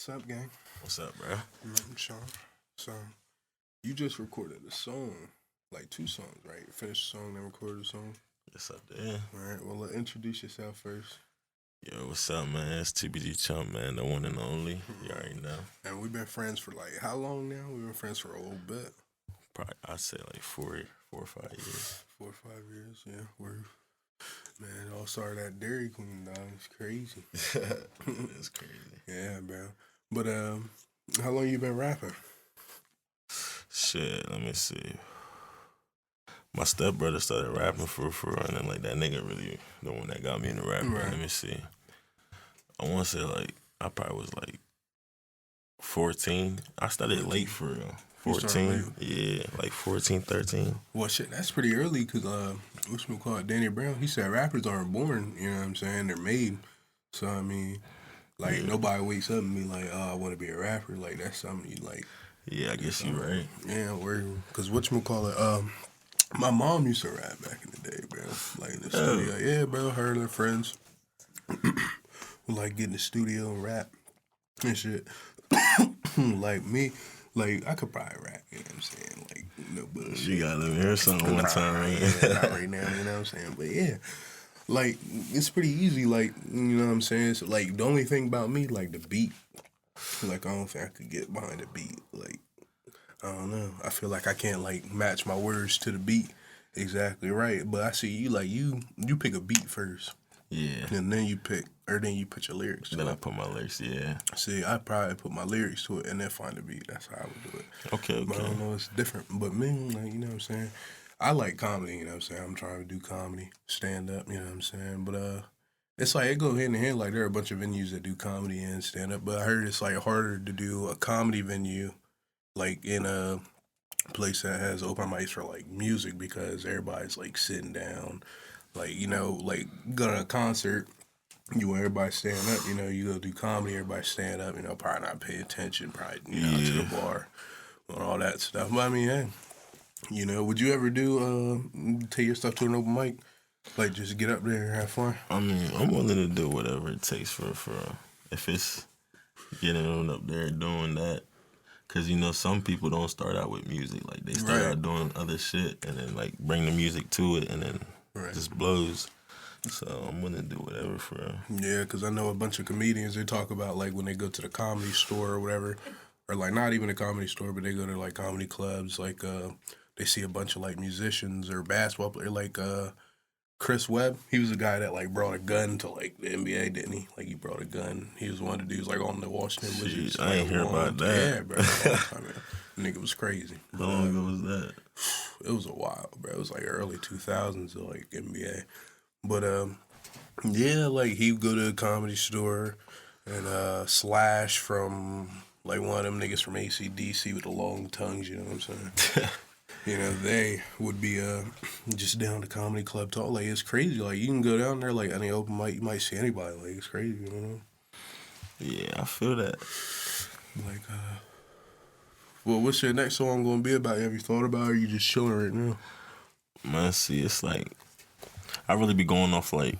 What's up, gang? What's up, bro? Nothing, Sean. So, you just recorded a song, like 2 songs, right? Finished a song, then recorded a song. Yes, I did. All right. Well, introduce yourself first. Yo, what's up, man? It's TBG Chum, man, the one and only. You already know. And we've been friends for like how long now? We've been friends for a little bit. Probably, I'd say like four or 5 years. 4 or 5 years, yeah. Man, it all started at Dairy Queen, dog. It's crazy. It's crazy. Yeah, bro. But how long you been rapping? Shit, let me see. My stepbrother started rapping for and then like that nigga really the one that got me into rapping. Right. Let me see. I want to say like I probably was like 14. I started late for real. 14, yeah, like 14, 13. Well, shit, that's pretty early because, whatchamacallit, Danny Brown, he said rappers aren't born, you know what I'm saying? They're made. So, I mean, like, nobody wakes up and be like, oh, I want to be a rapper. Like, that's something you, like... Yeah, I guess you're right. Yeah, because whatchamacallit, my mom used to rap back in the day, bro. Like, in the studio. Yeah, bro, her and her friends would, like, get in the studio and rap and shit. Like, me... Like, I could probably rap, you know what I'm saying? Like, no bullshit. You gotta let me hear something one time. Yeah, not right now, you know what I'm saying? But yeah, like, it's pretty easy, like, you know what I'm saying? So, like, the only thing about me, like, the beat. Like, I don't think I could get behind the beat. Like, I don't know. I feel like I can't, like, match my words to the beat exactly right. But I see you, like, you pick a beat first. Yeah. And then you put your lyrics to it. Then I put my lyrics, yeah. See, I probably put my lyrics to it and then find the beat. That's how I would do it. Okay. But I don't know, it's different. But me, like, you know what I'm saying? I like comedy, you know what I'm saying? I'm trying to do comedy, stand up, you know what I'm saying? But it's like, it go hand in hand. Like, there are a bunch of venues that do comedy and stand up. But I heard it's, like, harder to do a comedy venue, like, in a place that has open mics for, like, music because everybody's, like, sitting down. Like, you know, like, go to a concert, you want everybody stand up, you know, you go do comedy, everybody stand up, you know, probably not pay attention, probably, you know, to the bar and all that stuff. But I mean, hey, you know, would you ever take your stuff to an open mic? Like, just get up there and have fun? I mean, I'm willing to do whatever it takes for if it's getting on up there doing that. Because, you know, some people don't start out with music. Like, they start out doing other shit and then, like, bring the music to it and then just blows. So I'm willing to do whatever for real. Yeah, because I know a bunch of comedians, they talk about, like, when they go to the comedy store or whatever, or, like, not even a comedy store, but they go to, like, comedy clubs, like, they see a bunch of, like, musicians or basketball players, like, Chris Webb. He was a guy that, like, brought a gun to, like, the NBA, didn't he? Like, he brought a gun. He was one of the dudes, like, on the Washington Wizards. I ain't hear about that. Yeah, bro. Nigga was crazy. How long ago was that? It was a while, bro. It was, like, early 2000s, like, NBA. But, yeah, like, he would go to a comedy store and Slash from, like, one of them niggas from AC/DC with the long tongues, you know what I'm saying? You know, they would be just down the comedy club talk. Like, it's crazy. Like, you can go down there, like, any open mic, you might see anybody. Like, it's crazy, you know? Yeah, I feel that. Like, well, what's your next song going to be about? Have you thought about it, or you just chilling right now? Man, see, it's like, I really be going off, like,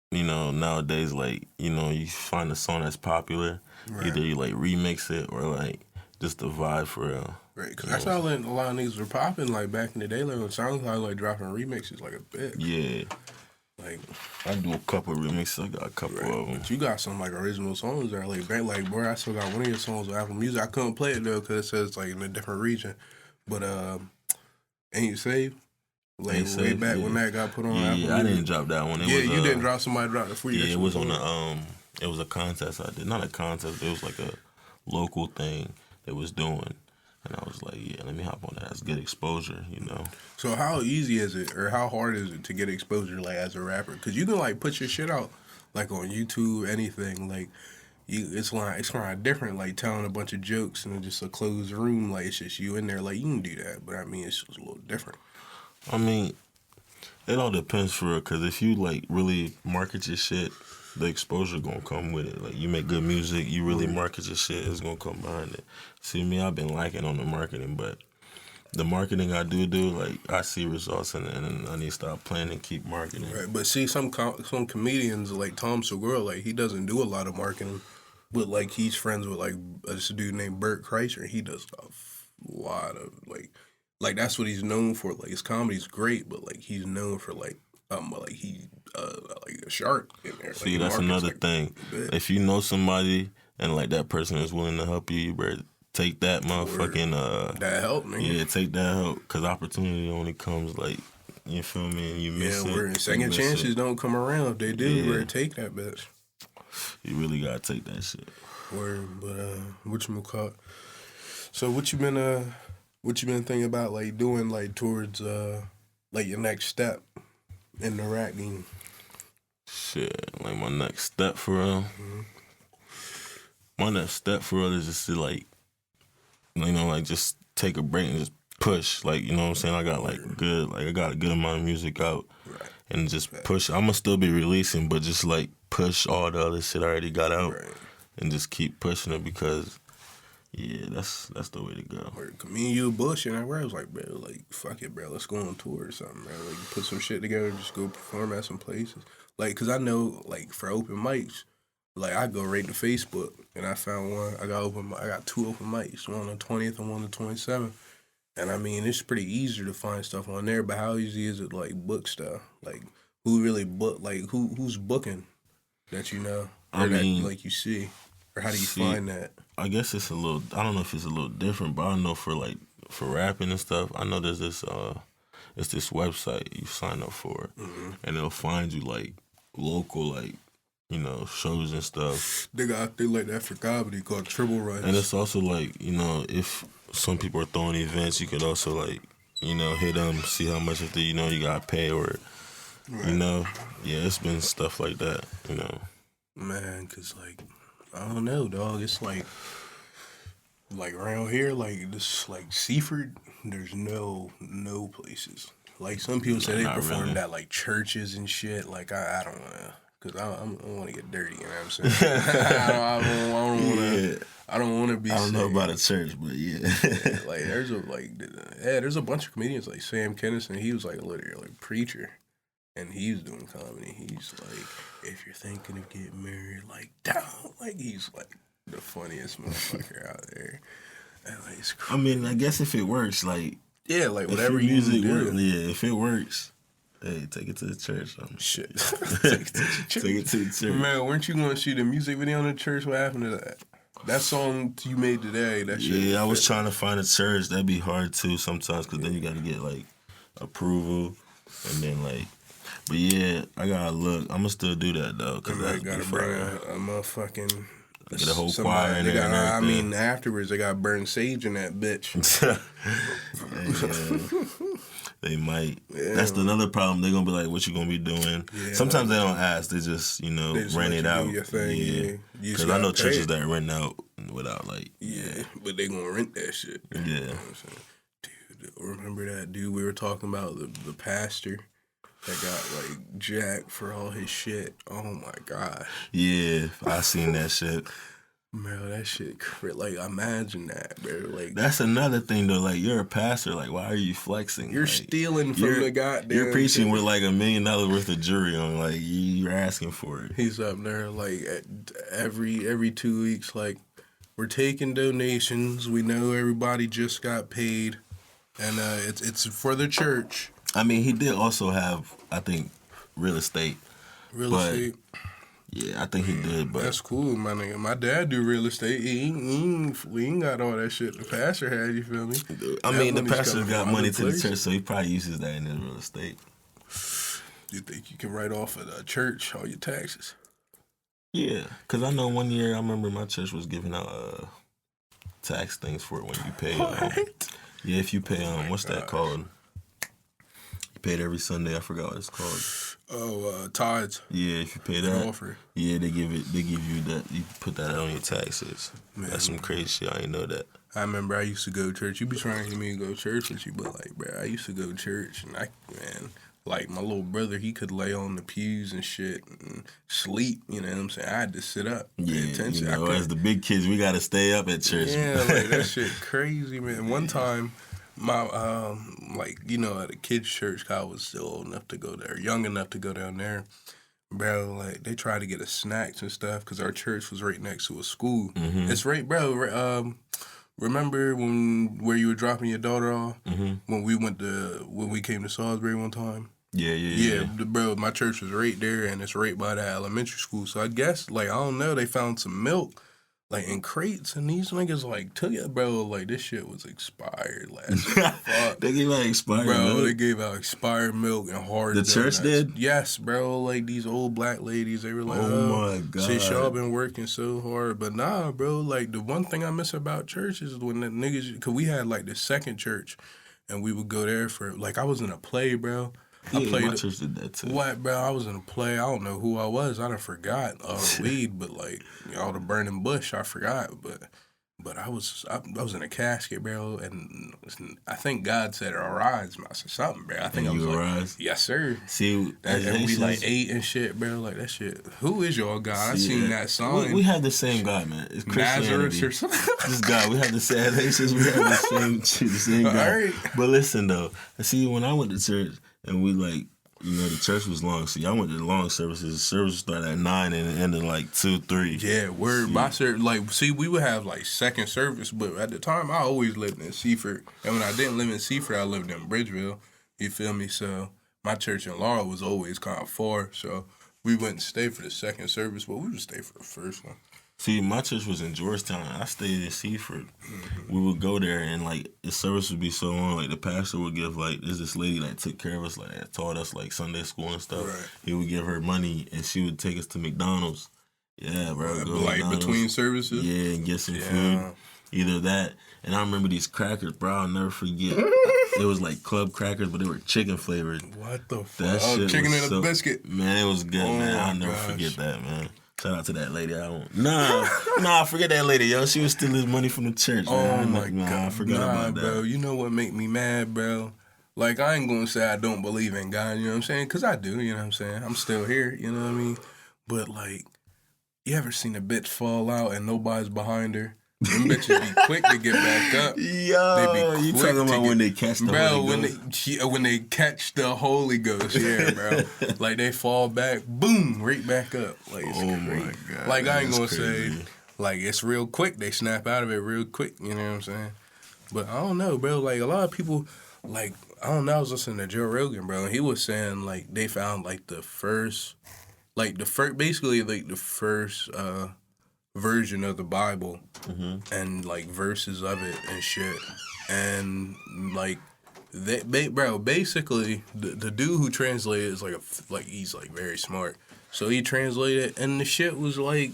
you know, nowadays, like, you know, you find a song that's popular, either you, like, remix it or, like, just the vibe for real. Right, because that's how, like, a lot of niggas were popping, like, back in the day, like, when SoundCloud, like, dropping remixes, like, a bit. Yeah. Like, I do a couple of remixes, I got a couple of them. But you got some, like, original songs there, like, bro, I still got one of your songs on Apple Music. I couldn't play it, though, because it says, like, in a different region. But, Ain't You Saved? Like, way back when that got put on Apple Music. Yeah, I didn't drop that one. You didn't drop, somebody dropped it for you. Yeah, it was on it was a contest I did. Not a contest, it was like a local thing they was doing. And I was like, yeah, let me hop on that. That's good exposure, you know. So how easy is it, or how hard is it to get exposure, like, as a rapper? Because you can, like, put your shit out, like, on YouTube, anything. Like, it's kind of different, like, telling a bunch of jokes in just a closed room. Like, it's just you in there. Like, you can do that, but, I mean, it's just a little different. I mean, it all depends for real, because if you, like, really market your shit, the exposure gonna come with it. Like, you make good music, you really market your shit, it's gonna come behind it. See, me, I've been lacking on the marketing, but the marketing I do, like, I see results and I need to stop playing and keep marketing. Right, but see, some comedians, like Tom Segura, like, he doesn't do a lot of marketing. But like he's friends with like this dude named Bert Kreischer. He does a lot of like that's what he's known for. Like his comedy's great, but like he's known for like he like a shark in there. See, like, that's markets, another like, thing. big. If you know somebody and like that person is willing to help you, you better take that motherfucking That helped me. yeah, take that help because opportunity only comes like you feel me, and you miss Yeah, it. where you second miss chances it. don't come around. If they do, Yeah. better take that bitch. You really gotta take that shit. Word, but whatchamacallit. So what you been thinking about like doing like towards like your next step in the rap game? Shit, like my next step for real. My next step for real is just to like, like just take a break and just push. Like, you know what I'm saying? I got like I got a good amount of music out. Right. And just push. I'm gonna still be releasing, but just like push all the other shit I already got out. Right. And just keep pushing it because, yeah, that's the way to go. Word. Me and you Bush and I was like, bro, like fuck it, bro. Let's go on tour or something, bro. Like put some shit together, just go perform at some places. Like, cause I know like for open mics, like I go right to Facebook and I found one. I got 2 open mics, one on the 20th and one on the 27th. And I mean, it's pretty easy to find stuff on there. But how easy is it like book stuff? Like who really book? Like who's booking that you know or I mean, that like you see, or how do you see, find that? I guess it's a little. I don't know if it's a little different, but I know for rapping and stuff, I know there's this it's this website you sign up for, and it'll find you like local like shows and stuff. They got a thing like that for comedy called Triple Runs. And it's also like if some people are throwing events, you could also like hit them, see how much if you got to pay or yeah, it's been stuff like that. Man, cause like I don't know, dog. It's like around here, like this, like Seaford. There's no places. Like some people say they Not performed really. at like churches and shit. Like I don't wanna, cause I don't want to get dirty. You know what I'm saying? I don't want to. Yeah. I don't want to be. I don't know sick. about a church, but yeah. Like there's a bunch of comedians like Sam Kinison. He was like literally like preacher, and he's doing comedy. He's like, if you're thinking of getting married, like don't. Like he's like the funniest motherfucker out there. And like, it's I mean, I guess if it works, like yeah, like if whatever your you music do. works, yeah, if it works, hey, take it to the church. Shit. Take it to the church. Man, weren't you going to shoot a music video in the church? What happened to that? That song you made today, that shit. Yeah, I was trying to find a church. That'd be hard too sometimes because then you got to get like approval and then like. But yeah, I gotta look. I'm gonna still do that though because I that's gotta bring a motherfucking. Get a whole choir in there and I everything. mean, afterwards they got burn sage in that bitch. They might. Yeah. That's another problem. They're gonna be like, "What you gonna be doing?" Yeah. Sometimes they don't ask. They just They just rent let it you out. do your thing, yeah. You just Because I know gotta pay churches it. that rent out without like. Yeah, but they gonna rent that shit. Yeah. You know what I'm saying? Dude, remember that dude we were talking about, the pastor that got like jacked for all his shit? Oh my gosh. Yeah, I seen that shit. Bro, that shit, like, imagine that, bro. Like, That's another thing though. Like you're a pastor. Like why are you flexing? you're Like, stealing from the goddamn. You're preaching church. with like $1 million worth of jury on. Like you're asking for it. He's up there like every 2 weeks, like, we're taking donations. We know everybody just got paid, and it's for the church. I mean, he did also have, I think, real estate. Real But- estate. Yeah, I think he did. But That's cool, my nigga. My dad do real estate. He ain't got all that shit the pastor had. You feel me? I That mean, the money's pastor coming got from money other to the places. church, so he probably uses that in his real estate. You think you can write off at a church all your taxes? Yeah, because I know one year I remember my church was giving out tax things for it when you pay. Yeah, if you pay what's that called? You pay it every Sunday. I forgot what it's called. Oh, tithes. Yeah, if you pay An that, offering. yeah, they give you that. You put that on your taxes. Man. That's some crazy shit. I didn't know that. I remember I used to go to church. You be trying to get me to go to church with you, but like, bro, I used to go to church, and like my little brother, he could lay on the pews and shit and sleep. You know what I'm saying? I had to sit up, pay Yeah, attention. you know, as the big kids, we gotta stay up at church. Yeah, like that shit crazy, man. One time, my at a kids' church, I was still old enough to go there, young enough to go down there. bro, like they tried to get us snacks and stuff because our church was right next to a school. Mm-hmm. It's right, bro. Remember where you were dropping your daughter off when we came to Salisbury one time? Yeah. Bro, my church was right there, and it's right by the elementary school. So I guess, like, I don't know, they found some milk, like, in crates, and these niggas, like, took it, bro. Like, this shit was expired last fuck. They gave out expired Bro, milk. they gave out expired milk and hard The donuts. church did? Yes, bro. Like, these old black ladies, they were like, Oh, my God. shit, y'all been working so hard. But nah, bro, like, the one thing I miss about church is when the niggas, because we had, like, the second church, and we would go there for, like, I was in a play, bro. I played my church did that too. What, bro? I was in a play. I don't know who I was. I done forgot all the weed, but like all the burning bush, I forgot. But I was in a casket, bro, and I think God said arise, or something, bro. I think I was like, arise? yes, sir. See, and we like ate and shit, bro. Like that shit. Who is your God? I seen that song. We have the same God, man. It's Nazareth Christianity. or something. This God, we have the same. We have the same God. All right. But listen though, see, when I went to church and we like, you know, the church was long, so y'all went to the long services. The service started at 9 and it ended like 2, 3. Yeah, word. See. My service, like, see, we would have like second service, but at the time I always lived in Seaford, and when I didn't live in Seaford, I lived in Bridgeville. You feel me? So my church in Laurel was always kind of far, so we wouldn't stay for the second service, but we would stay for the first one. See, my church was in Georgetown. I stayed in Seaford. We would go there, and like the service would be so long. Like the pastor would give like there's this lady that took care of us, like that taught us like Sunday school and stuff. Right. He would give her money, and she would take us to McDonald's. Yeah, bro. Go to Like McDonald's. between services. Yeah, and get some food. Either that, and I remember these crackers, bro. I'll never forget. It was like club crackers, but they were chicken flavored. What the fuck? That shit Chicken was and a biscuit. Man, it was good, man. I'll never forget that, man. Shout out to that lady. Nah, forget that lady, yo. She was stealing money from the church, man. Oh my God. I forgot about that. Bro. You know what make me mad, bro? Like, I ain't gonna say I don't believe in God, you know what I'm saying? Because I do, you know what I'm saying? I'm still here, you know what I mean? But, like, you ever seen a bitch fall out and nobody's behind her? Them bitches be quick to get back up. Yo, you talking about when they catch the Holy Ghost? When they catch the Holy Ghost, yeah, bro. Like, they fall back, boom, right back up. Like, it's crazy. My God. Like, I ain't gonna crazy. say, like, it's real quick. They snap out of it real quick, you know what I'm saying? But I don't know, bro. Like, a lot of people, like, I don't know, I was listening to Joe Rogan, bro, and he was saying, like, they found, like, the first version of the Bible and like verses of it and shit, and like bro, basically the dude who translated is like he's like very smart, so he translated, and the shit was like,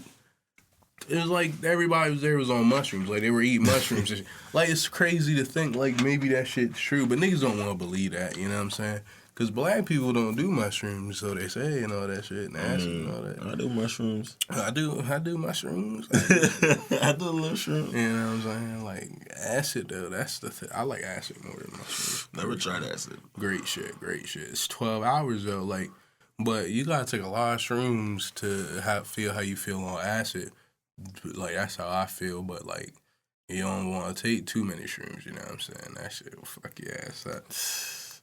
it was like everybody was on mushrooms, like they were eating mushrooms and shit. Like, it's crazy to think like maybe that shit's true, but niggas don't want to believe that, you know what I'm saying? Because black people don't do mushrooms, so they say, and all that shit, and acid and all that. I do mushrooms. I do mushrooms. I do a little shroom. You know what I'm saying? Like, acid, though, that's the thing. I like acid more than mushrooms. Never tried acid. Great shit. It's 12 hours, though, like, but you gotta take a lot of shrooms to feel how you feel on acid. Like, that's how I feel, but, like, you don't want to take too many shrooms, you know what I'm saying? That shit will fuck your ass up.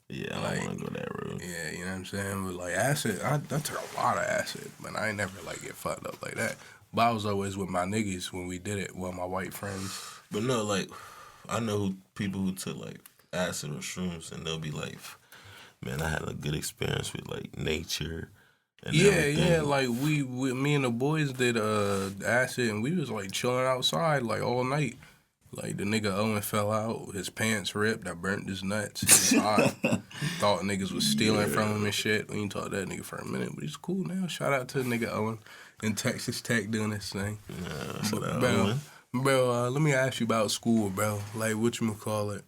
Yeah, I Like, don't want to go that route. Yeah, you know what I'm saying? But, like, acid, I took a lot of acid, but I ain't never, like, get fucked up like that. But I was always with my niggas when we did it, with my white friends. But no, like, I know people who took, like, acid or shrooms, and they'll be like, man, I had a good experience with, like, nature and everything. Yeah, like, me and the boys did acid, and we was, like, chilling outside, like, all night. Like, the nigga Owen fell out, his pants ripped, I burnt his nuts. He was hot. Thought niggas was stealing from him and shit. We ain't talked to that nigga for a minute, but he's cool now. Shout out to the nigga Owen in Texas Tech doing this thing. Yeah, bro, let me ask you about school, bro. Like, whatchamacallit?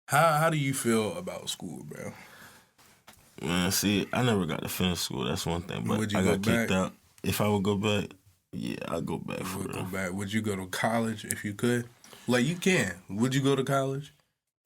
How do you feel about school, bro? Man, see, I never got to finish school. That's one thing. But Would you I go got kicked back? out. If I would go back, yeah, I'd go back for real. Would you go to college if you could? Like, you can. Would you go to college?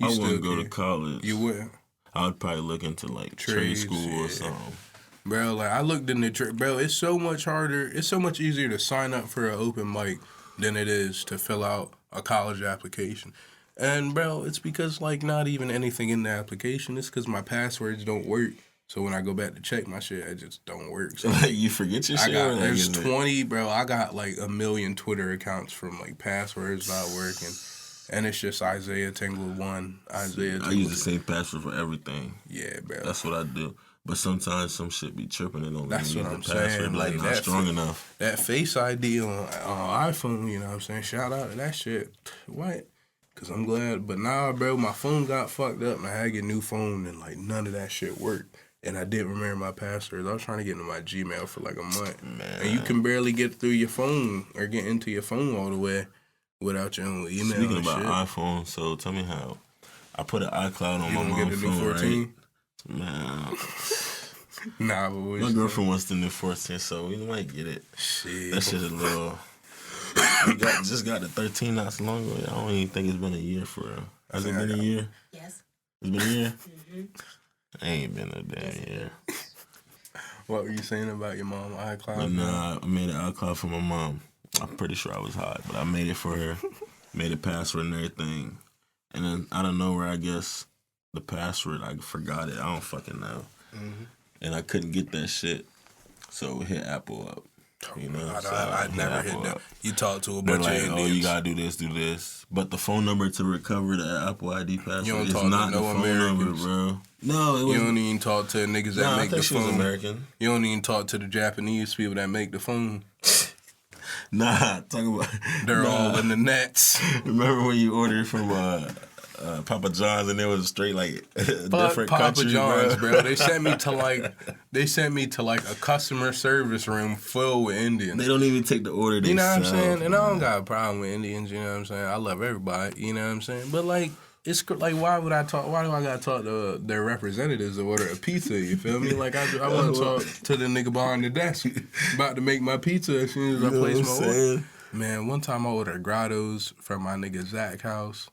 I wouldn't go to college. You wouldn't? I would probably look into, like, trade school or something. Bro, like, I looked in the bro, it's so much harder. It's so much easier to sign up for an open mic than it is to fill out a college application. And, bro, it's because, like, not even anything in the application. It's because my passwords don't work. So when I go back to check my shit, it just don't work. So Like you forget your I shit. got or there's like, 20, bro. I got like 1,000,000 Twitter accounts from like passwords not working, and it's just Isaiah Tingle 1, Isaiah I Tingle use the 2. same password for everything. Yeah, bro. That's what I do. But sometimes some shit be tripping and don't let That's me what use I'm the password. saying. Like Like not strong enough. that Face ID on iPhone, you know what I'm saying? Shout out to that shit. What? Cause I'm glad, but nah, bro, my phone got fucked up, and I had to get a new phone, and like none of that shit worked, and I didn't remember my passwords. I was trying to get into my Gmail for like a month, Man. and you can barely get through your phone or get into your phone all the way without your own email. Speaking and about shit. iPhone, so tell me how. I put an iCloud on You my don't get mom's the new phone, 14? right? Man, Nah, but what my you girlfriend wants the new 14, so we might get it. shit. That shit a little. Just got the 13 not so long ago. I don't even think it's been a year for real. Has it been a year? Yes. It's been a year? I ain't been a damn year. What were you saying about your mom iCloud? But nah, I made an iCloud for my mom. I'm pretty sure I was hot, but I made it for her. Made a password and everything. And then out of nowhere, I guess the password, I forgot it. I don't fucking know. Mm-hmm. And I couldn't get that shit. So hit Apple up. You know, I never hit that. You talk to a They're bunch like, of Indians. oh, you gotta do this. But the phone number to recover the Apple ID password You don't is talk to not the no phone number, Americans. bro. No, it was. You don't even talk to niggas that Nah, I make the think she was phone. American. You don't even talk to the Japanese people that make the phone. Nah, talk about. They're nah. all in the nets. Remember when you ordered from Papa John's and it was straight like Fuck different Papa country, John's, bro. bro. They sent me to like a customer service room full with Indians. They don't even take the order. You know what I'm themselves, saying? And I don't man. got a problem with Indians. You know what I'm saying? I love everybody. You know what I'm saying? But like, it's like, why do I gotta talk to their representatives to order a pizza? You feel me? Like I want to talk to the nigga behind the desk about to make my pizza as soon as I place my order. Man, one time I ordered grottos from my nigga Zach house,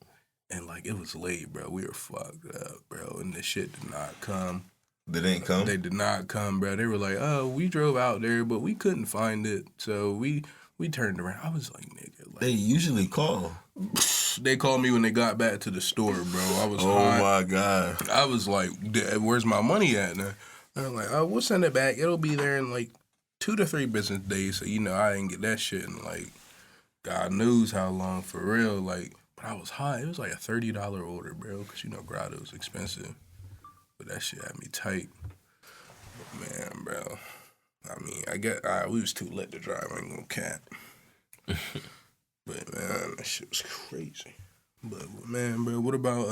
and like it was late, bro. We were fucked up, bro, and the shit did not come. They didn't come. They did not come, bro. They were like, oh, we drove out there, but we couldn't find it, so we turned around. I was like, nigga, like, They usually call. they called me when they got back to the store, bro. I was Oh hot. my god. I was like, where's my money at now? And I'm like, oh, we'll send it back. It'll be there in like 2 to 3 business days. So, you know, I didn't get that shit in like, God knows how long for real. Like, but I was hot. It was like a $30 order, bro, because, you know, grotto's expensive. But that shit had me tight. But, man, bro. I mean, we was too lit to drive. I ain't gonna cap. But, man, that shit was crazy. But, man, bro, what about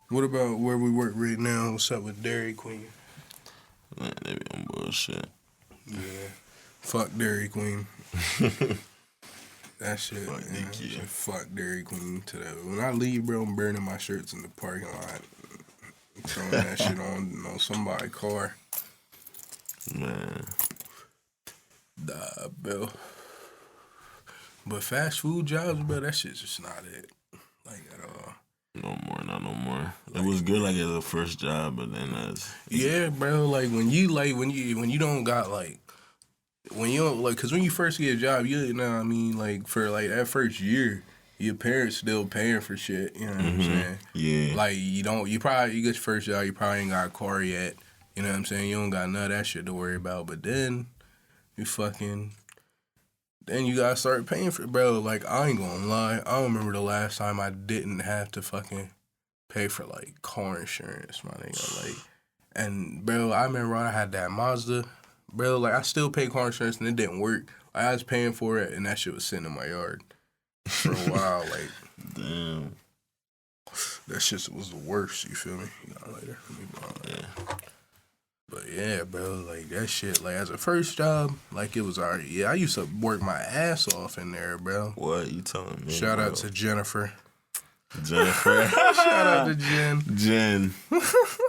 where we work right now? What's up with Dairy Queen? Man, they be on bullshit. Yeah. Fuck Dairy Queen. That shit. Fuck man, DQ. shit, fuck Dairy Queen to that. When I leave, bro, I'm burning my shirts in the parking lot. I'm throwing that shit on somebody's car. Man. Nah, bro. But fast food jobs, bro, that shit's just not it. Like, at all. Not no more. It was good like as a first job, but then that's Yeah, bro. Like when you don't got like when you don't like, cause when you first get a job, you know what I mean, like for like that first year, your parents still paying for shit. You know what I'm saying? Yeah. Like you get your first job, you probably ain't got a car yet. You know what I'm saying? You don't got none of that shit to worry about. But then then you gotta start paying for it, bro. Like I ain't gonna lie, I don't remember the last time I didn't have to fucking pay for like car insurance, my nigga. Like, and bro, I remember when I had that Mazda, bro. Like I still pay car insurance and it didn't work. Like, I was paying for it and that shit was sitting in my yard for a while. Like, damn. that shit was the worst. You feel me? You got it later. Let me go on later. But yeah, bro, like that shit, like as a first job, like it was already. Yeah, I used to work my ass off in there, bro. What you telling me? Shout bro? out to Jennifer. Jennifer. Shout out to Jen. Jen.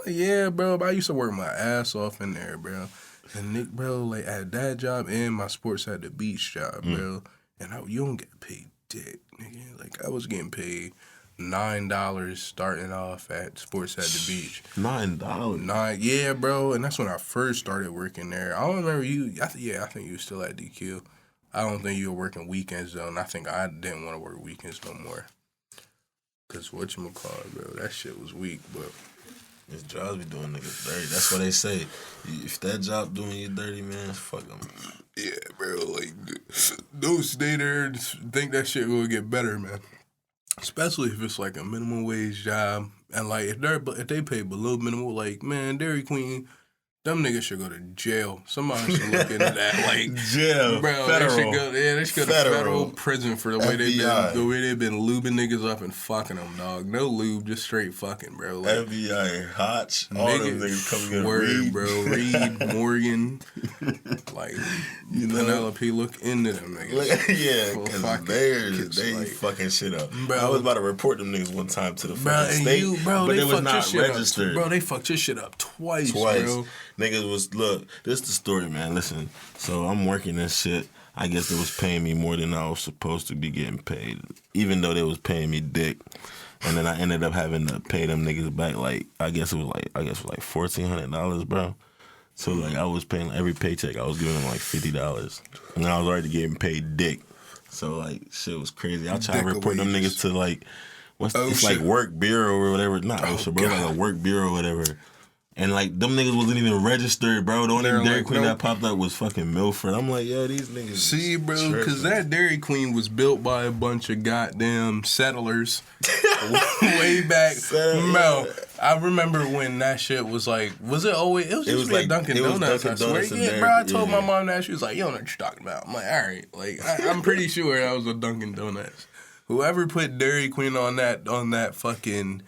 Yeah, bro. But I used to work my ass off in there, bro. And Nick, bro, like at that job and my sports at the beach job, bro. And you don't get paid dick, nigga. Like I was getting paid $9 starting off at sports at the beach. $9. Yeah, bro. And that's when I first started working there. I don't remember you. I think you were still at DQ. I don't think you were working weekends though. And I think I didn't want to work weekends no more. Cause whatchamacallit, bro, that shit was weak, but This jobs be doing niggas dirty. That's what they say. If that job doing you dirty, man, fuck them. Yeah, bro. Like, don't stay there and think that shit will get better, man. Especially if it's like a minimum wage job, and like if they pay below minimum, like man, Dairy Queen. Them niggas should go to jail. Somebody should look into that. Like jail, bro, federal. They should go to federal prison for the way they've been lubing niggas up and fucking them, dog. No lube, just straight fucking, bro. Like, FBI, Hotch, all them niggas coming in. Word, bro. Reed, Morgan, like Penelope, look into them niggas. Yeah, because they like, fucking shit up. Bro, I was about to report them niggas one time to the fucking state, but it was not registered. Bro, they fucked your shit up twice. Bro. Niggas was, look, this is the story, man. Listen, so I'm working this shit. I guess they was paying me more than I was supposed to be getting paid, even though they was paying me dick. And then I ended up having to pay them niggas back, like, I guess it was like $1,400, bro. So, like, I was paying every paycheck. I was giving them, like, $50. And I was already getting paid dick. So, like, shit was crazy. I tried to report them niggas to, like, it's like work bureau or whatever. Not OSHA, bro. Like a work bureau or whatever. And, like, them niggas wasn't even registered, bro. The only Dairy Queen that popped up was fucking Milford. I'm like, yo, these niggas. See, bro, because that Dairy Queen was built by a bunch of goddamn settlers way back. Bro, I remember when that shit was like, was it always? It was just like Dunkin' Donuts, I swear. Yeah, bro, I told my mom that. She was like, you don't know what you're talking about. I'm like, all right. Like, I'm pretty sure that was a Dunkin' Donuts. Whoever put Dairy Queen on that fucking...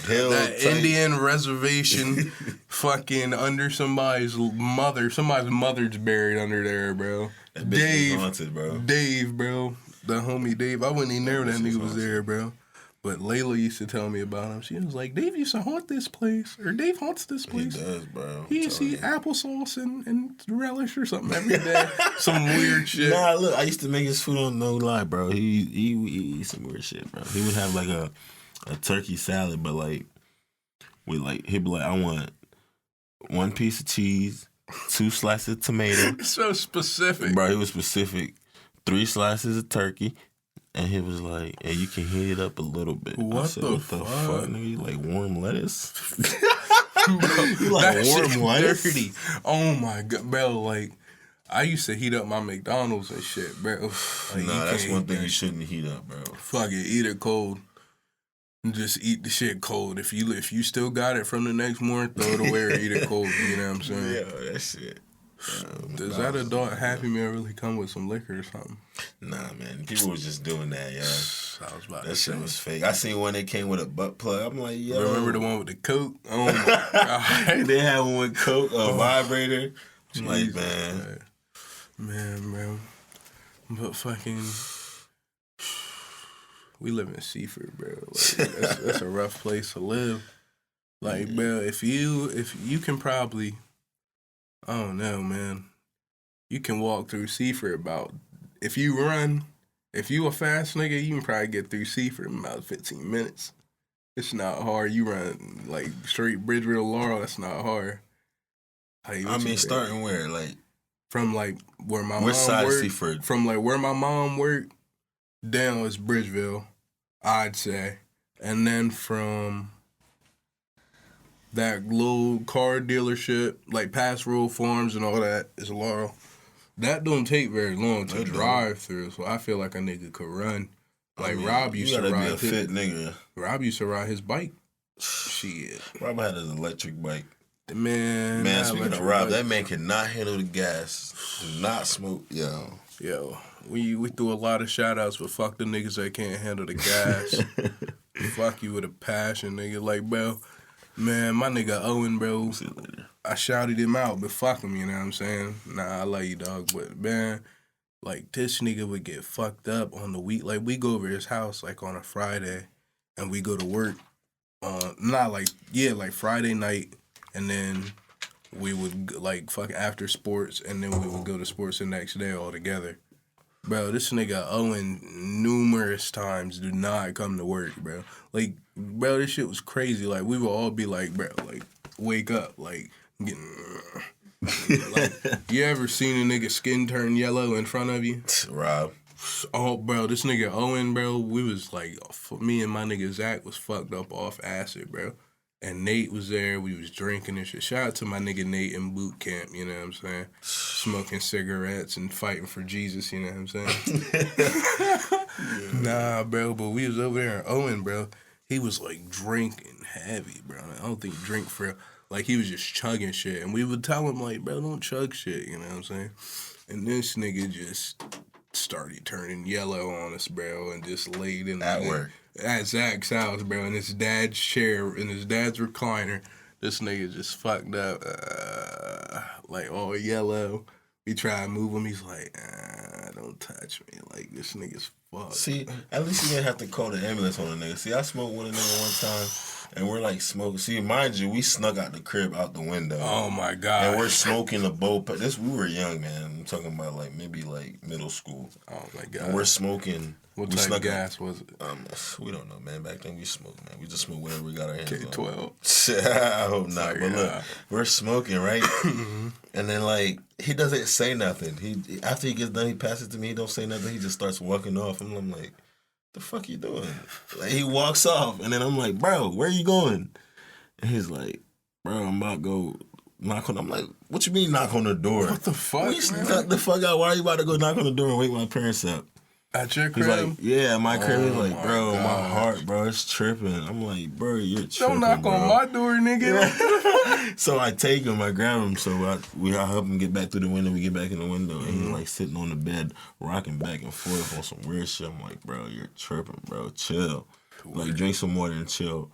that Indian reservation fucking under somebody's mother's buried under there, bro. That bitch is haunted, bro. Dave, bro. The homie Dave. I wouldn't even know that nigga was there, bro. But Layla used to tell me about him. She was like, Dave used to haunt this place. Or Dave haunts this place. He does, bro. He used to eat applesauce and relish or something every day. Some weird shit. Nah, look, I used to make his food on no lie, bro. He eat some weird shit, bro. He would have like a turkey salad, but like with like he'd be like, I want 1 piece of cheese, 2 slices of tomato. So specific, bro. He was specific. 3 slices of turkey, and he was like, and you can heat it up a little bit. What the fuck? Nigga, you like warm lettuce? Bro, you like warm lettuce? Dirty. Oh my god, bro. Like I used to heat up my McDonald's and shit, bro. Like, nah, that's one thing you shouldn't heat up, bro. Fuck it, eat it cold. Just eat the shit cold. If you still got it from the next morning, throw it away or eat it cold. You know what I'm saying? Yeah, that shit. Does that adult Happy Meal really come with some liquor or something? Nah, man. People was just doing that, yeah. I was about that shit was fake. I seen one that came with a butt plug. I'm like, yo. Remember the one with the Coke? Oh my god. They had one with Coke, a vibrator. I'm like, man. Man, bro. But fucking... We live in Seaford, bro. Like, that's a rough place to live. Like, bro, if you can probably, I don't know, man. You can walk through Seaford about, if you a fast nigga, you can probably get through Seaford in about 15 minutes. It's not hard. You run, like, straight Bridgeville, Laurel, that's not hard. Starting where? Like, from, like, where my mom worked. Which side of Seaford? From, like, where my mom worked down is Bridgeville, I'd say. And then from that little car dealership, like past Rural Farms and all that, is Laurel. That don't take very long to drive through, so I feel like a nigga could run. Like Rob used to ride his fit nigga. Rob used to ride his bike. Shit. Rob had his electric bike. Man, speaking of Rob, that man cannot handle the gas. Do not smoke. Yo, we threw a lot of shout outs, but fuck the niggas that can't handle the gas. Fuck you with a passion, nigga. Like, bro, man, my nigga Owen, bro, I shouted him out, but fuck him, you know what I'm saying? Nah, I love you, dog, but man, like, this nigga would get fucked up on the week. Like, we go over his house, like, on a Friday, and we go to work like Friday night, and then we would, like, fuck after sports, and then we would go to sports the next day all together. Bro, this nigga Owen numerous times do not come to work, bro. Like, bro, this shit was crazy. Like, we would all be like, bro, like, wake up, like, getting... like, you ever seen a nigga skin turn yellow in front of you? Rob. Oh, bro, this nigga Owen, bro, we was like, me and my nigga Zach was fucked up off acid, bro. And Nate was there. We was drinking and shit. Shout out to my nigga Nate in boot camp. You know what I'm saying? Smoking cigarettes and fighting for Jesus. You know what I'm saying? Nah, bro. But we was over there in Owen, bro. He was like drinking heavy, bro. I don't think he drink for real. Like he was just chugging shit. And we would tell him like, bro, don't chug shit. You know what I'm saying? And this nigga just started turning yellow on us, bro, and just laid in At work. At Zach's house, bro, in his dad's chair, in his dad's recliner. This nigga just fucked up, like all yellow. We try to move him. He's like, don't touch me. Like, this nigga's fucked. See, at least you didn't have to call the ambulance on a nigga. See, I smoked with a nigga one time, and we're like smoking. See, mind you, we snuck out the crib out the window. Oh, my God. And we're smoking the bowl. We were young, man. I'm talking about like maybe like middle school. Oh, my God. And we're smoking. What type of gas was it? We don't know, man. Back then we smoked, man. We just smoked whatever we got our hands on. K-12. I hope not. But look, we're smoking, right? And then like he doesn't say nothing. He after he gets done, he passes it to me. He don't say nothing. He just starts walking off. And I'm like, the fuck you doing? Like he walks off, and then I'm like, bro, where you going? And he's like, bro, I'm about to go knock on. I'm like, what you mean knock on the door? What the fuck? We snuck the fuck out. Why are you about to go knock on the door and wake my parents up? At your crib? He's like, yeah, my crib. He's like, bro, God. my heart, bro, it's tripping. I'm like, bro, you're tripping. Don't knock bro. on my door, nigga. So I take him, I grab him, so I help him get back through the window. We get back in the window, and he's like sitting on the bed, rocking back and forth on some weird shit. I'm like, bro, you're tripping, bro. Chill. Like, drink some water and chill.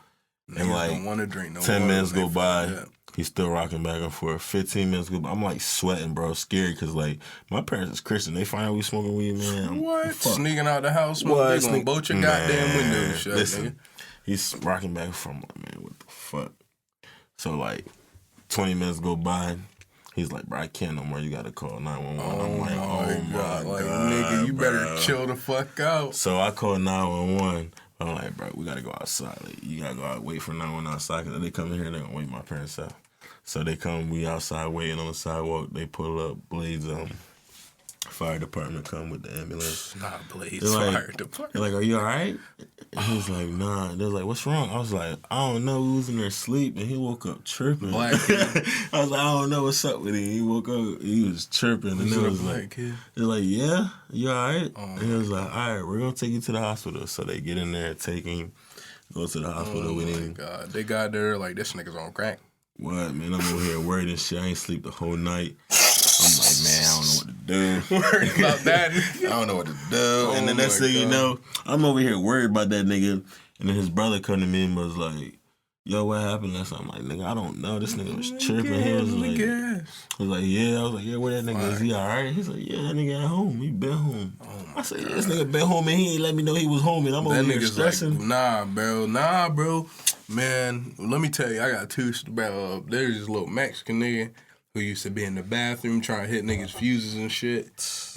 And like, don't want to drink no 10 water, minutes go by. Yeah. He's still rocking back and forth. 15 minutes go by. I'm like sweating, bro. Scared because like my parents is Christian. They find out we smoking weed, man. What? Fuck. Sneaking out the house, smoking. They gonna bolt your goddamn window and shit, listen, nigga. He's rocking back from like, man, what the fuck? So like 20 minutes go by. He's like, bro, I can't no more. You gotta call 911. I'm like, oh my God. Like, nigga, you better chill the fuck out. So I call 911. I'm like, bro, we gotta go outside. Like, you gotta go out, wait for 911 outside. Cause they come in here, they gonna wake my parents up. So they come, we outside waiting on the sidewalk. They pull up, Blades, fire department come with the ambulance. Nah, Blades, like, fire department. They're like, are you all right? And he was like, nah. They're like, what's wrong? I was like, I don't know. We was in there sleep, and he woke up chirping. Black kid. I was like, I don't know what's up with him. He woke up, he was chirping. And Was it it a was black like, kid? they're like, yeah, you all right? And he was like, all right, we're going to take you to the hospital. So they get in there, take him, go to the hospital with him. God, they got there like, this nigga's on crack. What, man? I'm over here worried and shit. I ain't sleep the whole night. I'm like, man, I don't know what to do. Worried about that. I don't know what to do. And the next thing you know, I'm over here worried about that nigga. And then his brother come to me and was like, yo, what happened last night? I'm like, nigga, I don't know. This nigga was tripping. He was like, yeah. I was like, yeah, where that nigga is? He all right? He's like, yeah, that nigga at home. He been home. I said, yeah, this nigga been home and he ain't let me know he was home. And I'm over here stressing. Like, nah, bro. Man, let me tell you, I got two, bro. There's this little Mexican nigga who used to be in the bathroom trying to hit niggas' fuses and shit.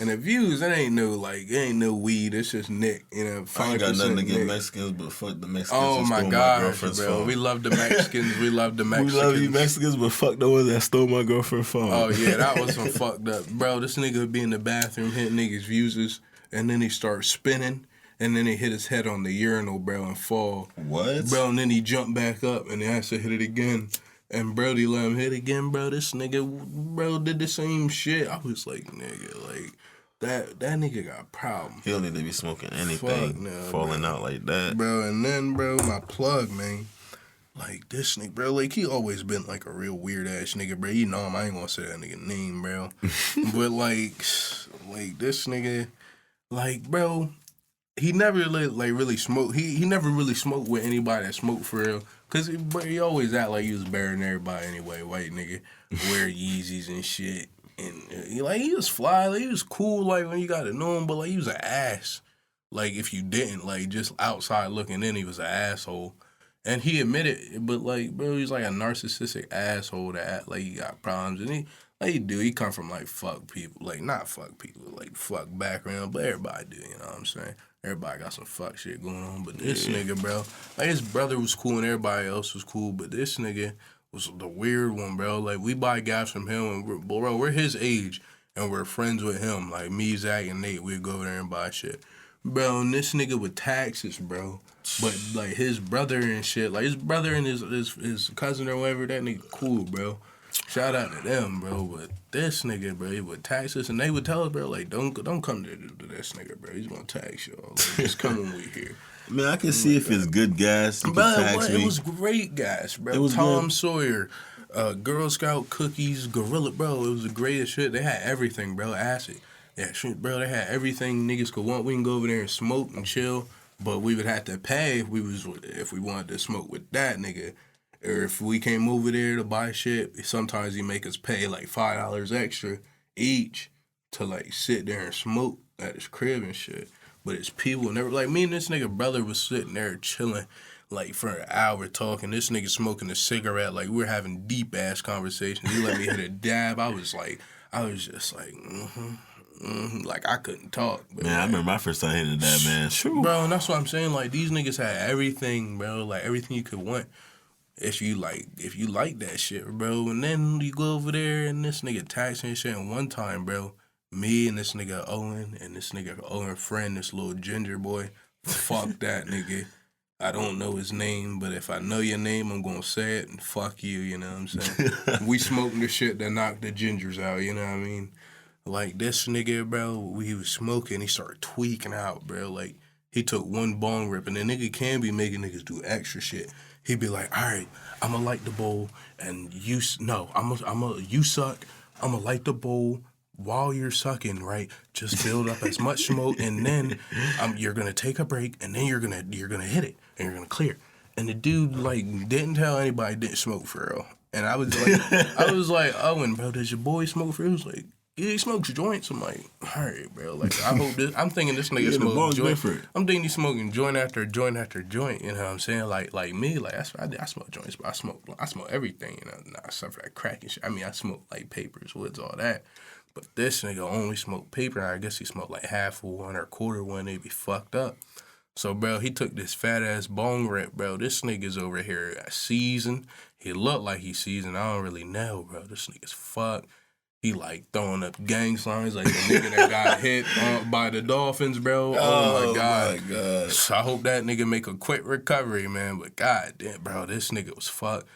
And the views, it ain't no weed. It's just Nick, you know. 5% I ain't got nothing against Nick. Mexicans, but fuck the Mexicans. Oh my my God, girlfriend's bro. phone. We love the Mexicans. We love the Mexicans. We love you Mexicans, but fuck the ones that stole my girlfriend's phone. Oh yeah, that was some fucked up, bro. This nigga would be in the bathroom hitting niggas' fuses, and then he starts spinning. And then he hit his head on the urinal, bro, and fall. What? Bro, and then he jumped back up and he has to hit it again. And Brody let him hit again, bro. This nigga, bro, did the same shit. I was like, nigga, like, that nigga got a problem. He don't need to be smoking anything, falling out like that. Bro, and then, bro, my plug, man. Like, this nigga, bro, like, he always been, like, a real weird-ass nigga, bro. You know him. I ain't gonna say that nigga name, bro. But, like, this nigga, like, bro... He never really smoked. He never really smoked with anybody that smoked for real. Cause he always act like he was better than everybody anyway. White nigga, wear Yeezys and shit, and he was fly. Like, he was cool. Like when you got to know him, but like he was an ass. Like if you didn't, like just outside looking in, he was an asshole. And he admitted it, but like bro, he's like a narcissistic asshole that act like he got problems, and he come from like fuck people, like not fuck people, like fuck background, but everybody do, you know what I'm saying? Everybody got some fuck shit going on, but this nigga, bro, like his brother was cool and everybody else was cool, but this nigga was the weird one, bro. Like we buy gas from him, and we're his age, and we're friends with him. Like me, Zach, and Nate, we'd go there and buy shit. Bro, and this nigga with taxes, bro. But like his brother and shit, like his brother and his cousin or whatever, that nigga cool, bro. Shout out to them, bro. But this nigga, bro, he would tax us, and they would tell us, bro, like don't come to this nigga, bro. He's gonna tax y'all. Like, just come when we here. Man, I can see if it's good gas. You can tax me. It was great gas, bro. It was Tom good. Sawyer, Girl Scout cookies, Gorilla, bro. It was the greatest shit. They had everything, bro. Acid. Yeah, shit, bro. They had everything niggas could want. We can go over there and smoke and chill, but we would have to pay if we wanted to smoke with that nigga. Or if we came over there to buy shit, sometimes he make us pay like $5 extra each to like sit there and smoke at his crib and shit. But it's people never like me and this nigga brother was sitting there chilling like for an hour talking. This nigga smoking a cigarette, like we were having deep ass conversations. He let me hit a dab. I was just like, like I couldn't talk. But Man, I remember my first time hitting that, man. Shoo. Bro, and that's what I'm saying. Like these niggas had everything, bro. Like everything you could want. If you like that shit, bro. And then you go over there and this nigga taxing shit. And one time, bro, me and this nigga Owen and this nigga Owen friend, this little ginger boy, fuck that nigga. I don't know his name, but if I know your name, I'm gonna say it and fuck you, know what I'm saying? We smoking the shit that knocked the gingers out, you know what I mean? Like this nigga, bro, he was smoking, he started tweaking out, bro. Like he took one bong rip and the nigga can be making niggas do extra shit. He'd be like, all right, I'm gonna light the bowl and you suck. I'm gonna light the bowl while you're sucking, right? Just build up as much smoke and then you're gonna take a break and then you're gonna hit it and you're gonna clear. And the dude like didn't tell anybody didn't smoke for real. And I was like, Owen, bro, does your boy smoke for real? He was like, yeah, he smokes joints. I'm like, all right, bro. Like, I hope this. I'm thinking this nigga smoking joint. I'm thinking he's smoking joint after joint after joint. You know what I'm saying? Like me, like I smoke joints, but I smoke everything. You know, except for that crack and shit. I mean, I smoke like papers, woods, all that. But this nigga only smoked paper. I guess he smoked like half of one or a quarter one. They be fucked up. So, bro, he took this fat ass bong rip, bro. This nigga's over here seasoned. He looked like he's seasoned. I don't really know, bro. This nigga's fucked. He like throwing up gang signs like the nigga that got hit by the Dolphins, bro. Oh my god. So I hope that nigga make a quick recovery, man. But god damn, bro, this nigga was fucked.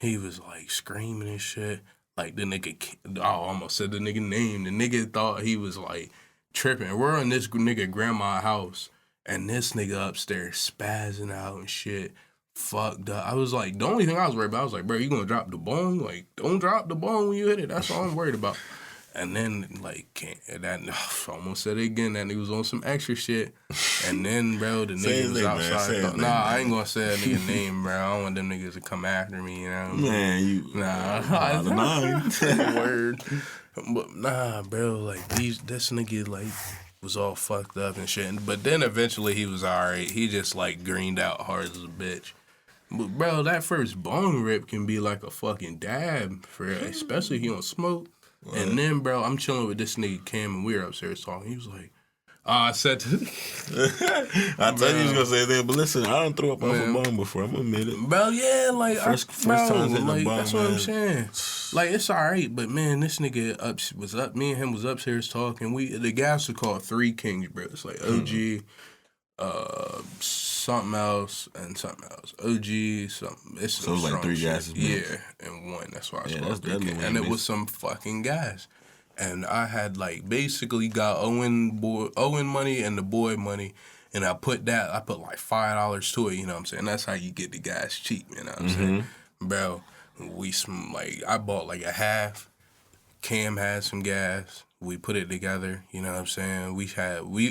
He was like screaming and shit. Like the nigga, I almost said the nigga name. The nigga thought he was like tripping. We're in this nigga grandma's house, and this nigga upstairs spazzing out and shit. Fucked up. I was like, the only thing I was worried about, I was like, bro, you gonna drop the bone? Like, don't drop the bone when you hit it. That's all I'm worried about. And then, like, I almost said it again, that nigga was on some extra shit. And then, bro, the nigga was outside. I ain't gonna say that nigga name, bro. I don't want them niggas to come after me, you know? Word. But nah, bro, like, this nigga, like, was all fucked up and shit. But then eventually he was alright. He just, like, greened out hard as a bitch. But, bro, that first bong rip can be like a fucking dab, especially if you don't smoke. What? And then, bro, I'm chilling with this nigga Cam, and we were upstairs talking. He was like, I said to I thought you was going to say that, but listen, I done threw up off a bong before. I'm going to admit it. Bro, yeah, like, first time hitting like, a bong, that's what I'm saying. Like, it's all right, but, man, this nigga was up. Me and him was upstairs talking. The gas was called Three Kings, bro. It's like OG, something else, and something else. OG, something. It's so it was like three gases, bro. Yeah, and one. That's why I called Three Kings. And it was some fucking gas. And I had, like, basically got Owen money and the boy money. And I put like $5 to it, you know what I'm saying? That's how you get the gas cheap, you know what I'm saying? Bro, I bought like a half. Cam had some gas. We put it together, you know what I'm saying?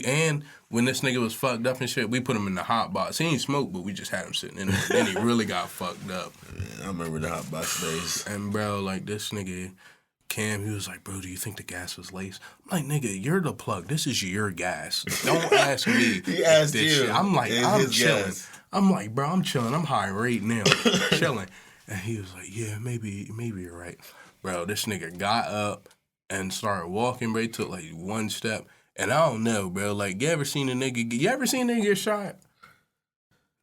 And when this nigga was fucked up and shit, we put him in the hot box. He ain't smoked, but we just had him sitting in it. Then he really got fucked up. Yeah, I remember the hot box days. And bro, like this nigga Cam, he was like, bro, do you think the gas was laced? I'm like, nigga, you're the plug. This is your gas. Don't ask me. He asked you. Shit. I'm like, I'm chilling. Gas. I'm like, bro, I'm chilling. I'm high right now. Chilling. And he was like, yeah, maybe you're right. Bro, this nigga got up and started walking, bro. He took like one step. And I don't know, bro. Like, you ever seen a nigga get shot?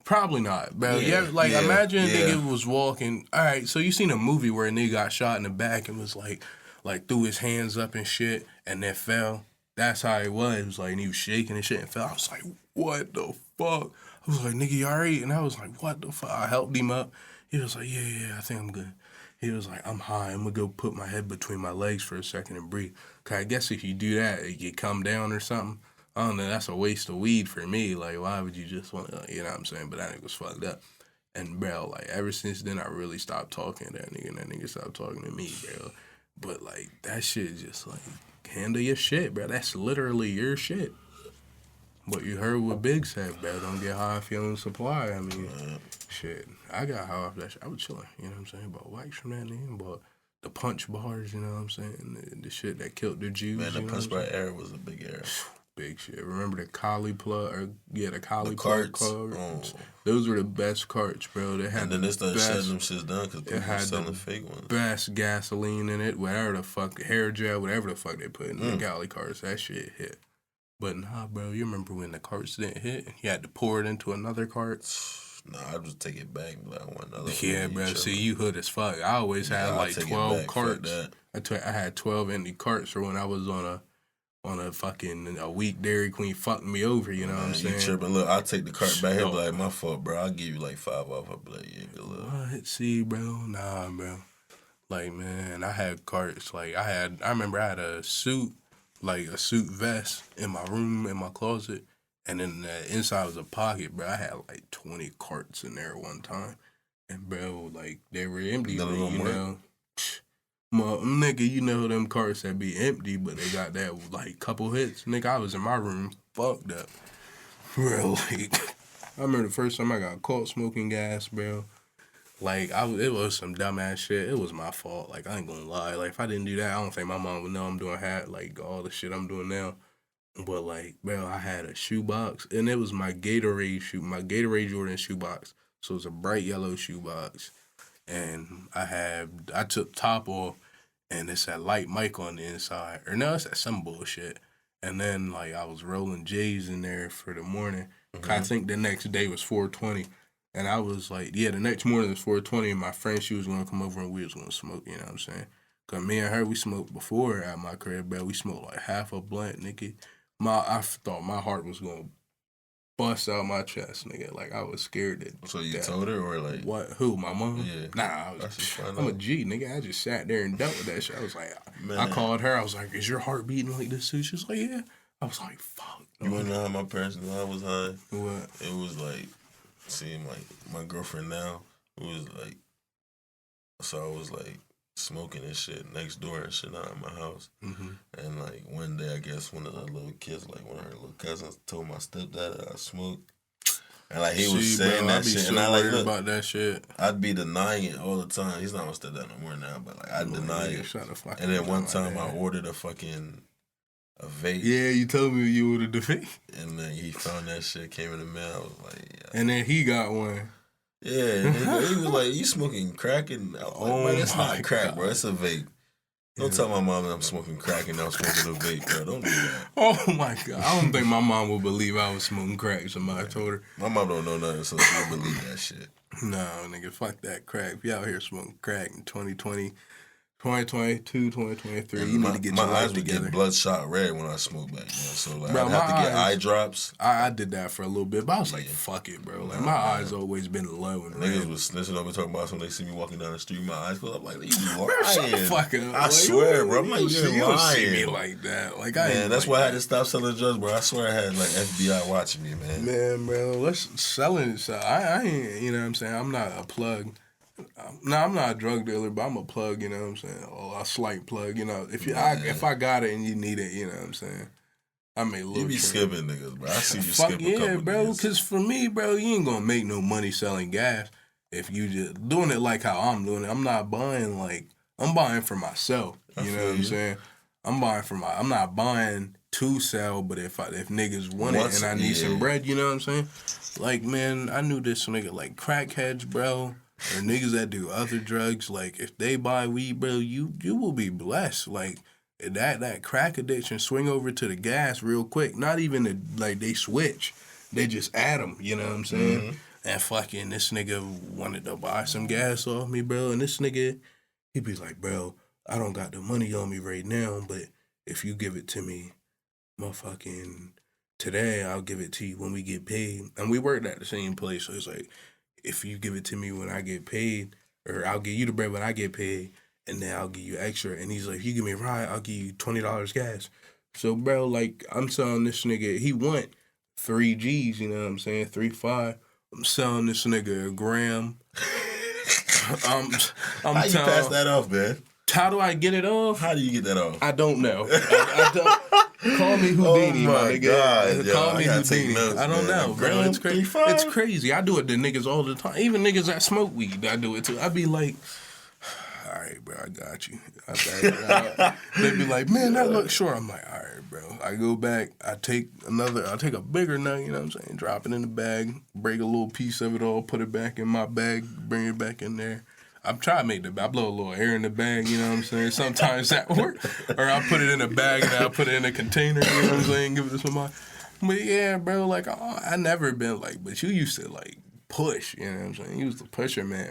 Probably not, bro. Imagine a nigga was walking. All right, so you seen a movie where a nigga got shot in the back and was like threw his hands up and shit and then fell. that's how it was. It was like, and he was shaking and shit and fell. I was like, what the fuck? I was like, nigga, you alright? And I was like, what the fuck? I helped him up. He was like, yeah, I think I'm good. He was like, I'm high. I'm gonna go put my head between my legs for a second and breathe. Cause I guess if you do that, you come down or something. I don't know. That's a waste of weed for me. Like, why would you just want to, you know what I'm saying? But that nigga was fucked up. And, bro, like, ever since then, I really stopped talking to that nigga, and that nigga stopped talking to me, bro. But, like, that shit just, like, handle your shit, bro. That's literally your shit. But you heard what Big said, bro. Don't get high if you don't supply. I mean, shit. I got high off that shit. I was chilling, you know what I'm saying? Bought wax from that nigga, bought the punch bars, you know what I'm saying? The shit that killed the Jews. Man, the you know punch bar era was a big era. Big shit. Remember the Collie plug? The Collie The plug carts. cards? Those were the best carts, bro. They had And then they started best, shutting them shits down because people were selling the fake ones. best gasoline in it, whatever the fuck, hair gel, whatever the fuck they put in the Collie carts. That shit hit. But nah, bro, you remember when the carts didn't hit and you had to pour it into another cart? Nah, I just take it back. Like, I want another Yeah, one. bro. See, you hood as fuck. I always had I'll like take it 12 back. Fuck carts. that. I had 12 empty carts for when I was on a fucking a week Dairy Queen fucking me over, you know what I'm saying? You tripping. Look, I'll take the cart back here, be like, my fault, bro. I'll give you like 5 off. I'll be like, yeah, good luck. What? See, bro? Nah, bro. Like, man, I had carts. Like, I remember I had a suit vest in my room, in my closet. And then the inside was a pocket, bro. I had like 20 carts in there one time. And, bro, like, they were empty, but, you know. Nigga, you know them carts that be empty, but they got that, like, couple hits. Nigga, I was in my room fucked up. Bro, like, I remember the first time I got caught smoking gas, bro. Like, it was some dumbass shit. It was my fault. Like, I ain't gonna lie. Like, if I didn't do that, I don't think my mom would know I'm doing like, all the shit I'm doing now. But, like, bro, I had a shoebox, and it was my Gatorade Jordan shoebox. So it was a bright yellow shoebox. And I took top off, and it's that light mic on the inside. Or no, it's that some bullshit. And then, like, I was rolling J's in there for the morning. I think the next day was 420. And I was like, yeah, the next morning was 420, and my friend, she was going to come over and we was going to smoke, you know what I'm saying? Because me and her, we smoked before at my crib, bro. We smoked like half a blunt, nigga. I thought my heart was going to bust out my chest, nigga. Like, I was scared that. So you told her, or like? What? Who? My mom? Yeah. Nah, I'm a G, nigga. I just sat there and dealt with that shit. I was like, Man. I called her. I was like, is your heart beating like this too? She was like, yeah. I was like, fuck. You wanna know how my parents knew I was high? What? It was like, seeing like my girlfriend now, who was like, so I was like smoking and shit next door and shit out of my house. And like one day, I guess one of the little kids, like one of her little cousins, told my stepdad that I smoked. And like he was saying that shit, and I like look about that shit. I'd be denying it all the time. He's not my stepdad no more now, but like I deny it. And then one time I ordered a vape. Yeah, you told me you ordered the vape. And then he found that shit, came in the mail. I was like, yeah. And then he got one. Yeah, he was like, you smoking crack? And I was like, man, it's not crack, bro. It's a vape. Don't tell my mom that I'm smoking crack and I'm smoking a vape, bro. Don't do that. Oh, my God. I don't think my mom would believe I was smoking crack. Somebody told her. My mom don't know nothing, so she don't believe that shit. No, nigga, fuck that crack. If you out here smoking crack in 2020, 2022, 2023, you need to get your life together. My eyes would get bloodshot red when I smoke back, so like, bro, I'd have to get eye drops. I did that for a little bit, but I was like, fuck it, bro. Like, my eyes always been low and niggas red. was snitching up and talking about when they see me walking down the street, my eyes closed. I'm like, you lying. Shut the fuck up. I swear, bro. I'm like, you're lying. You don't see me like that. Like, man, that's why I had to stop selling drugs, bro. I swear I had, like, FBI watching me, man. Man, bro, let's selling. So I ain't, you know what I'm saying? I'm not a plug. No, I'm not a drug dealer, but I'm a plug, you know what I'm saying? Or a slight plug, you know. If I got it and you need it, you know what I'm saying? I made a little. You be skipping niggas, bro. I see you skipping a couple bro, niggas. Because for me, bro, you ain't gonna make no money selling gas if you just doing it like how I'm doing it. I'm not buying I'm buying for myself. You know what I'm saying? I'm not buying to sell, but if niggas want it and I need some bread, you know what I'm saying? Like, man, I knew this nigga like crackheads, bro. Or niggas that do other drugs, like, if they buy weed, bro, you will be blessed. Like, that crack addiction swing over to the gas real quick. Not even, they switch. They just add them, you know what I'm saying? And fucking this nigga wanted to buy some gas off me, bro. And this nigga, he be like, bro, I don't got the money on me right now, but if you give it to me motherfucking today I'll give it to you when we get paid. And we worked at the same place, so it's like if you give it to me when I get paid, or I'll give you the bread when I get paid, and then I'll give you extra. And he's like, if you give me a ride, I'll give you $20 gas. So bro, like I'm selling this nigga, he want 3 G's, you know what I'm saying? 3.5. I'm selling this nigga a gram. I'm How you pass that off, man? How do I get it off? How do you get that off? I don't know. I don't. Call me Houdini, Oh my my nigga. God, Call me I gotta take Houdini. notes, I don't man. know, bro. It's crazy. 3.5? It's crazy. I do it to niggas all the time. Even niggas that smoke weed, I do it too. I be like, all right, bro, I got you. They be like, man, that looks short. I'm like, all right, bro. I go back. I take a bigger nut, you know what I'm saying? Drop it in the bag, break a little piece of it all, put it back in my bag, bring it back in there. I'm trying to I blow a little air in the bag, you know what I'm saying? Sometimes that work. Or I put it in a bag and I put it in a container, you know what I'm saying? Give it to somebody. But yeah, bro, like, I never been like, but you used to like push, you know what I'm saying? You was the pusher man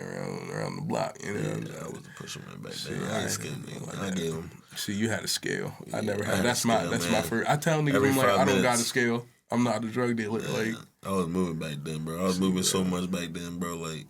around the block, you know what I'm saying? I was the pusher man back then. I ain't scared, man. I gave him. See, you had a scale. I never had. had a That's scale, my man. first. I tell niggas, Every I'm like, 5 I don't got a minutes. scale. I'm not a drug dealer. Like, I was moving back then, bro. I was moving so much back then, bro. Like,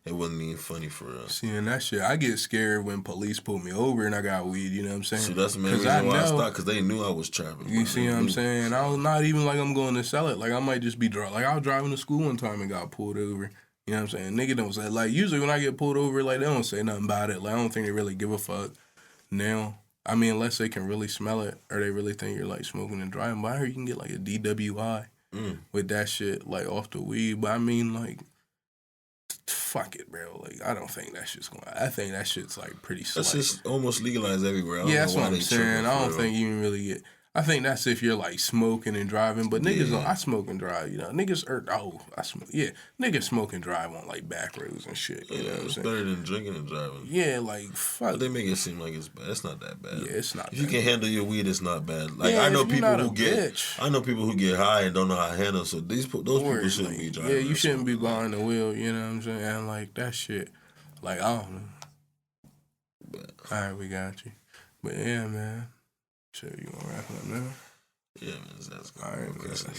it wasn't even funny for us. seeing that shit, I get scared when police pull me over and I got weed. You know what I'm saying? See, that's the main reason why I stopped, because they knew I was trapping. You bro. see what I'm saying? I was not even like I'm going to sell it. Like I might just be drunk. Like I was driving to school one time and got pulled over. You know what I'm saying? Nigga don't say, like, usually when I get pulled over, like they don't say nothing about it. Like I don't think they really give a fuck now. I mean, unless they can really smell it or they really think you're like smoking and driving. But I heard you can get like a DWI with that shit, like off the weed. But I mean, like, fuck it, bro. Like, I don't think that shit's going. I think that shit's like pretty slight. That's just almost legalized everywhere. I don't Yeah, know that's why what I'm they saying. tripping I for don't real. think you can really get. I think that's if you're like smoking and driving, but niggas don't. I smoke and drive, you know. Niggas I smoke. Yeah, niggas smoke and drive on like back roads and shit. You know what I'm It's saying? better than drinking and driving. Yeah, like fuck. But they make it seem like it's bad. It's not that bad. Yeah, it's not If you that can handle your weed, it's not bad. Like Yeah, I know if you're people not a who get, bitch. I know people who get high and don't know how to handle. So those people shouldn't be driving. Yeah, you or shouldn't be something. behind the wheel. You know what I'm saying? And like that shit. Like I don't know. But, All right, we got you. But yeah, man. So you gonna wrap it up now? yeah, man, that's All right, okay. man.